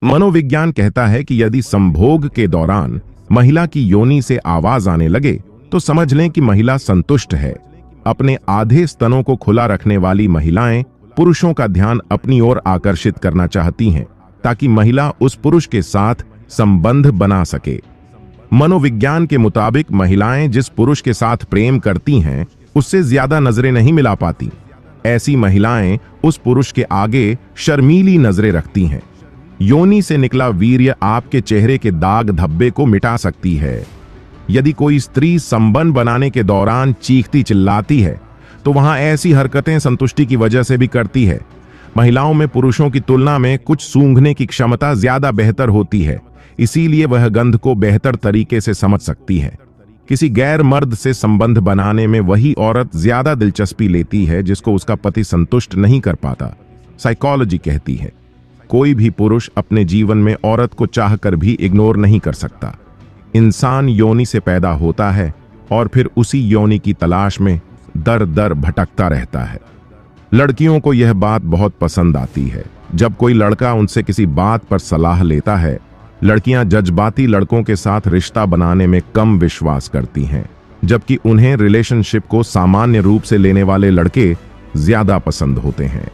मनोविज्ञान कहता है कि यदि संभोग के दौरान महिला की योनि से आवाज आने लगे तो समझ लें कि महिला संतुष्ट है। अपने आधे स्तनों को खुला रखने वाली महिलाएं पुरुषों का ध्यान अपनी ओर आकर्षित करना चाहती हैं ताकि महिला उस पुरुष के साथ संबंध बना सके। मनोविज्ञान के मुताबिक महिलाएं जिस पुरुष के साथ प्रेम करती हैं उससे ज्यादा नजरें नहीं मिला पाती। ऐसी महिलाएं उस पुरुष के आगे शर्मीली नजरें रखती हैं। योनि से निकला वीर्य आपके चेहरे के दाग धब्बे को मिटा सकती है। यदि कोई स्त्री संबंध बनाने के दौरान चीखती चिल्लाती है तो वहां ऐसी हरकतें संतुष्टि की वजह से भी करती है। महिलाओं में पुरुषों की तुलना में कुछ सूंघने की क्षमता ज्यादा बेहतर होती है, इसीलिए वह गंध को बेहतर तरीके से समझ सकती है। किसी गैर मर्द से संबंध बनाने में वही औरत ज्यादा दिलचस्पी लेती है जिसको उसका पति संतुष्ट नहीं कर पाता। साइकोलॉजी कहती है कोई भी पुरुष अपने जीवन में औरत को चाहकर भी इग्नोर नहीं कर सकता। इंसान योनि से पैदा होता है और फिर उसी योनि की तलाश में दर दर भटकता रहता है। लड़कियों को यह बात बहुत पसंद आती है। जब कोई लड़का उनसे किसी बात पर सलाह लेता है, लड़कियां जज्बाती लड़कों के साथ रिश्ता बनाने में कम विश्वास करती हैं, जबकि उन्हें रिलेशनशिप को सामान्य रूप से लेने वाले लड़के ज्यादा पसंद होते हैं।